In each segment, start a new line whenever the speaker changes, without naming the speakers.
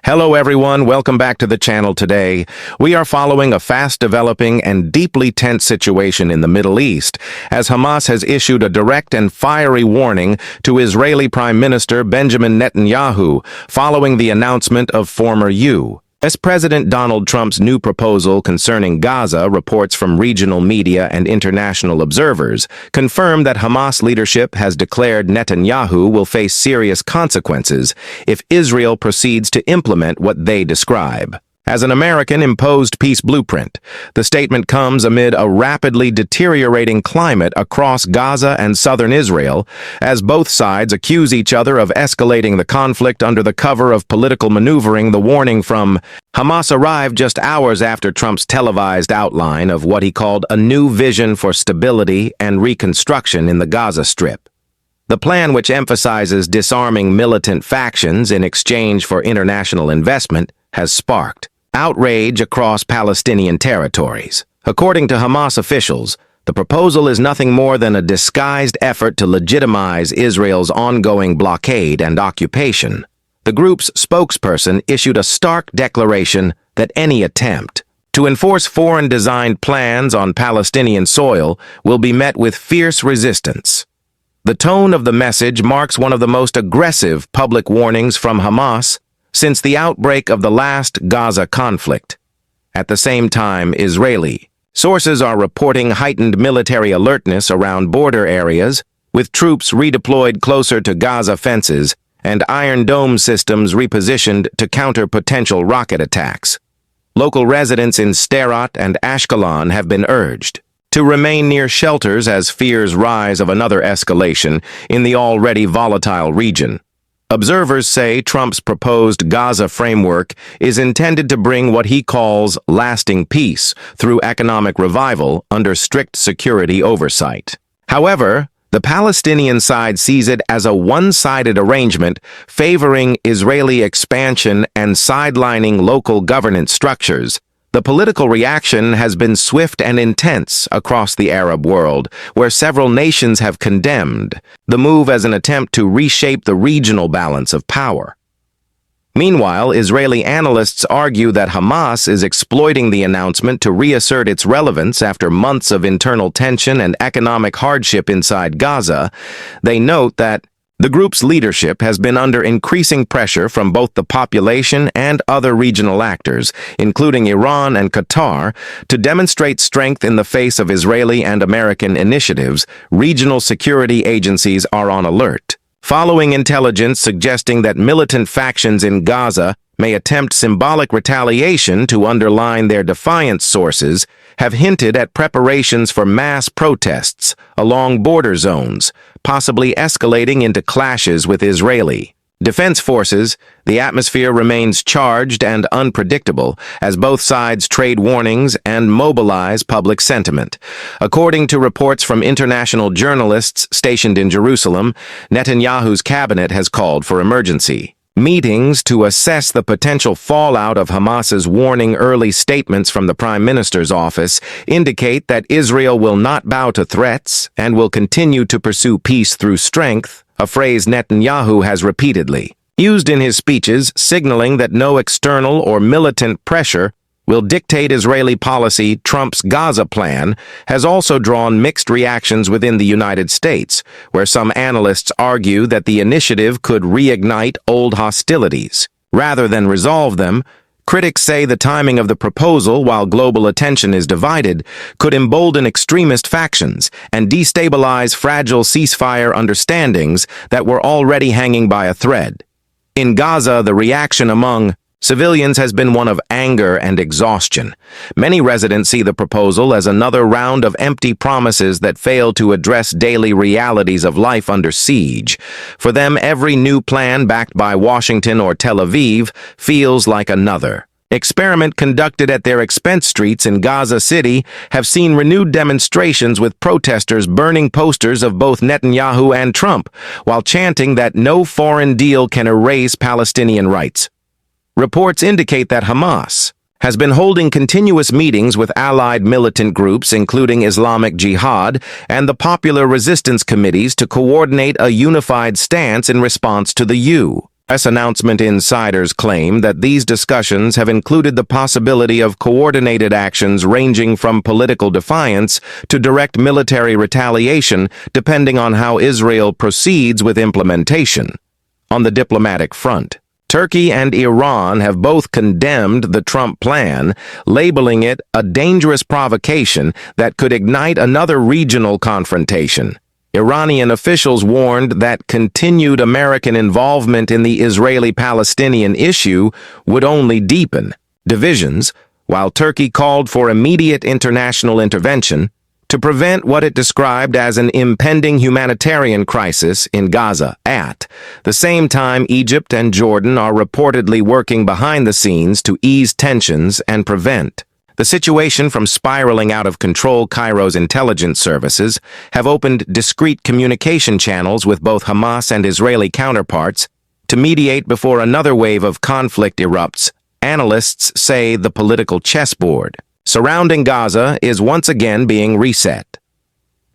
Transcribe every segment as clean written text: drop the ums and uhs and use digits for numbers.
Hello everyone, welcome back to the channel today. We are following a fast-developing and deeply tense situation in the Middle East, as Hamas has issued a direct and fiery warning to Israeli Prime Minister Benjamin Netanyahu following the announcement of former U.S. President Donald Trump's new proposal concerning Gaza. Reports from regional media and international observers confirm that Hamas leadership has declared Netanyahu will face serious consequences if Israel proceeds to implement what they describe as an American-imposed peace blueprint. The statement comes amid a rapidly deteriorating climate across Gaza and southern Israel, as both sides accuse each other of escalating the conflict under the cover of political maneuvering. The warning from Hamas arrived just hours after Trump's televised outline of what he called a new vision for stability and reconstruction in the Gaza Strip. The plan, which emphasizes disarming militant factions in exchange for international investment, has sparked outrage across Palestinian territories. According to Hamas officials, the proposal is nothing more than a disguised effort to legitimize Israel's ongoing blockade and occupation. The group's spokesperson issued a stark declaration that any attempt to enforce foreign-designed plans on Palestinian soil will be met with fierce resistance. The tone of the message marks one of the most aggressive public warnings from Hamas since the outbreak of the last Gaza conflict. At the same time, Israeli sources are reporting heightened military alertness around border areas, with troops redeployed closer to Gaza fences and Iron Dome systems repositioned to counter potential rocket attacks. Local residents in Sderot and Ashkelon have been urged to remain near shelters as fears rise of another escalation in the already volatile region. Observers say Trump's proposed Gaza framework is intended to bring what he calls lasting peace through economic revival under strict security oversight. However, the Palestinian side sees it as a one-sided arrangement favoring Israeli expansion and sidelining local governance structures. The political reaction has been swift and intense across the Arab world, where several nations have condemned the move as an attempt to reshape the regional balance of power. Meanwhile, Israeli analysts argue that Hamas is exploiting the announcement to reassert its relevance after months of internal tension and economic hardship inside Gaza. They note that the group's leadership has been under increasing pressure from both the population and other regional actors, including Iran and Qatar, to demonstrate strength in the face of Israeli and American initiatives. Regional security agencies are on alert, following intelligence suggesting that militant factions in Gaza may attempt symbolic retaliation to underline their defiance. Sources have hinted at preparations for mass protests along border zones, possibly escalating into clashes with Israeli defense forces. The atmosphere remains charged and unpredictable as both sides trade warnings and mobilize public sentiment. According to reports from international journalists stationed in Jerusalem, Netanyahu's cabinet has called for emergency meetings to assess the potential fallout of Hamas's warning. Early statements from the Prime Minister's office indicate that Israel will not bow to threats and will continue to pursue peace through strength, a phrase Netanyahu has repeatedly used in his speeches, signaling that no external or militant pressure will dictate Israeli policy. Trump's Gaza plan has also drawn mixed reactions within the United States, where some analysts argue that the initiative could reignite old hostilities rather than resolve them. Critics say the timing of the proposal, while global attention is divided, could embolden extremist factions and destabilize fragile ceasefire understandings that were already hanging by a thread. In Gaza, the reaction among civilians has been one of anger and exhaustion. Many residents see the proposal as another round of empty promises that fail to address daily realities of life under siege. For them, every new plan backed by Washington or Tel Aviv feels like another experiment conducted at their expense. Streets in Gaza City have seen renewed demonstrations, with protesters burning posters of both Netanyahu and Trump while chanting that no foreign deal can erase Palestinian rights. Reports indicate that Hamas has been holding continuous meetings with allied militant groups, including Islamic Jihad and the Popular Resistance Committees, to coordinate a unified stance in response to the Press announcement insiders claim that these discussions have included the possibility of coordinated actions ranging from political defiance to direct military retaliation, depending on how Israel proceeds with implementation. On the diplomatic front, Turkey and Iran have both condemned the Trump plan, labeling it a dangerous provocation that could ignite another regional confrontation. Iranian officials warned that continued American involvement in the Israeli-Palestinian issue would only deepen divisions, while Turkey called for immediate international intervention to prevent what it described as an impending humanitarian crisis in Gaza. At the same time, Egypt and Jordan are reportedly working behind the scenes to ease tensions and prevent the situation from spiraling out of control. Cairo's intelligence services have opened discreet communication channels with both Hamas and Israeli counterparts to mediate before another wave of conflict erupts. Analysts say the political chessboard surrounding Gaza is once again being reset.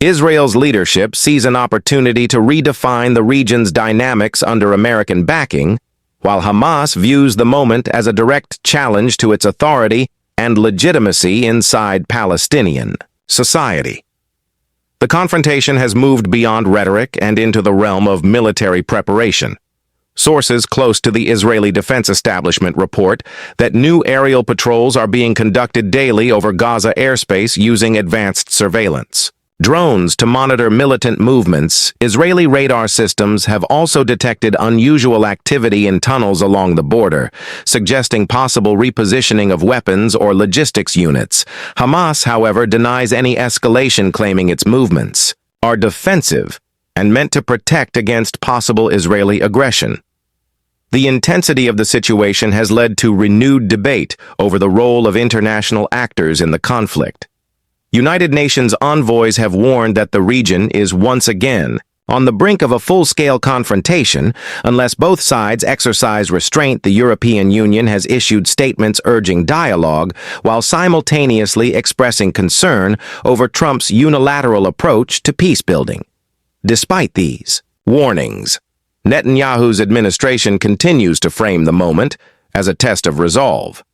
Israel's leadership sees an opportunity to redefine the region's dynamics under American backing, while Hamas views the moment as a direct challenge to its authority and legitimacy inside Palestinian society. The confrontation has moved beyond rhetoric and into the realm of military preparation. Sources close to the Israeli defense establishment report that new aerial patrols are being conducted daily over Gaza airspace using advanced surveillance. Drones to monitor militant movements. Israeli radar systems have also detected unusual activity in tunnels along the border, suggesting possible repositioning of weapons or logistics units. Hamas, however, denies any escalation, claiming its movements are defensive and meant to protect against possible Israeli aggression. The intensity of the situation has led to renewed debate over the role of international actors in the conflict. United Nations envoys have warned that the region is once again on the brink of a full-scale confrontation unless both sides exercise restraint. The European Union has issued statements urging dialogue while simultaneously expressing concern over Trump's unilateral approach to peace-building. Despite these warnings, Netanyahu's administration continues to frame the moment as a test of resolve.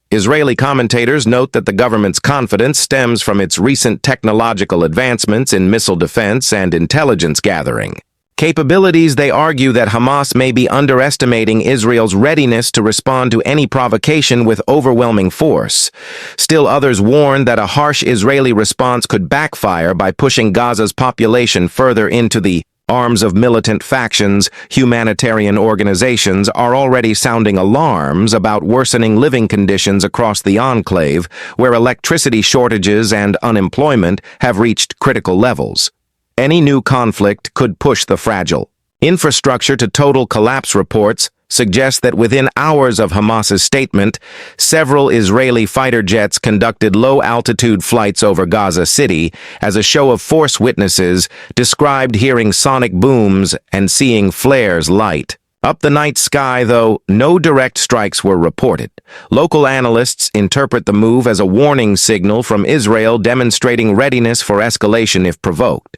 Israeli commentators note that the government's confidence stems from its recent technological advancements in missile defense and intelligence gathering capabilities. They argue that Hamas may be underestimating Israel's readiness to respond to any provocation with overwhelming force. Still, others warn that a harsh Israeli response could backfire by pushing Gaza's population further into the arms of militant factions. Humanitarian organizations are already sounding alarms about worsening living conditions across the enclave, where electricity shortages and unemployment have reached critical levels. Any new conflict could push the fragile infrastructure to total collapse. Reports suggest that within hours of Hamas's statement, several Israeli fighter jets conducted low-altitude flights over Gaza City as a show of force. Witnesses described hearing sonic booms and seeing flares light up the night sky, though no direct strikes were reported. Local analysts interpret the move as a warning signal from Israel, demonstrating readiness for escalation if provoked.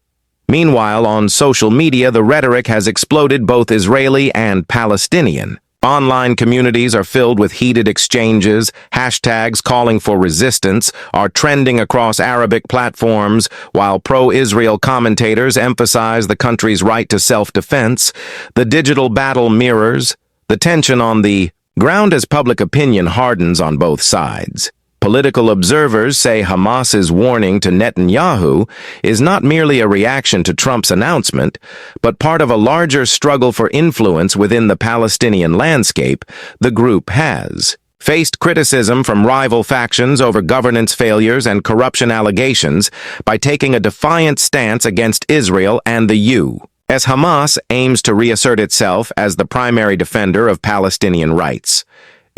Meanwhile, on social media, the rhetoric has exploded, both Israeli and Palestinian. Online communities are filled with heated exchanges. Hashtags calling for resistance are trending across Arabic platforms, while pro-Israel commentators emphasize the country's right to self-defense. The digital battle mirrors the tension on the ground as public opinion hardens on both sides. Political observers say Hamas's warning to Netanyahu is not merely a reaction to Trump's announcement, but part of a larger struggle for influence within the Palestinian landscape. The group has faced criticism from rival factions over governance failures and corruption allegations by taking a defiant stance against Israel and the U.S. Hamas aims to reassert itself as the primary defender of Palestinian rights.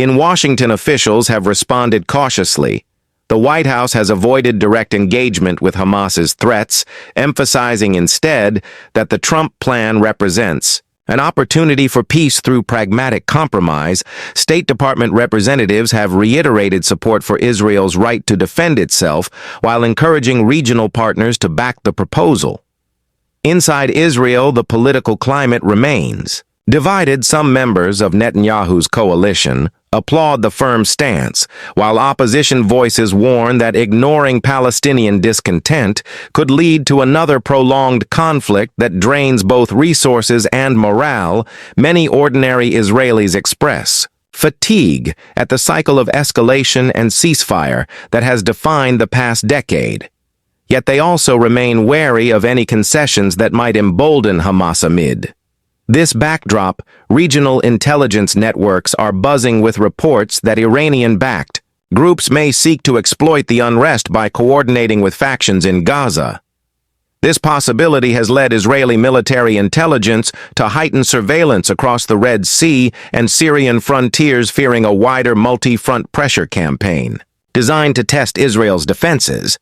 In Washington, officials have responded cautiously. The White House has avoided direct engagement with Hamas's threats, emphasizing instead that the Trump plan represents an opportunity for peace through pragmatic compromise. State Department representatives have reiterated support for Israel's right to defend itself while encouraging regional partners to back the proposal. Inside Israel, the political climate remains Divided, some members of Netanyahu's coalition applaud the firm stance, while opposition voices warn that ignoring Palestinian discontent could lead to another prolonged conflict that drains both resources and morale. Many ordinary Israelis express fatigue at the cycle of escalation and ceasefire that has defined the past decade. Yet they also remain wary of any concessions that might embolden Hamas amid this backdrop. Regional intelligence networks are buzzing with reports that Iranian-backed groups may seek to exploit the unrest by coordinating with factions in Gaza. This possibility has led Israeli military intelligence to heighten surveillance across the Red Sea and Syrian frontiers, fearing a wider multi-front pressure campaign designed to test Israel's defenses.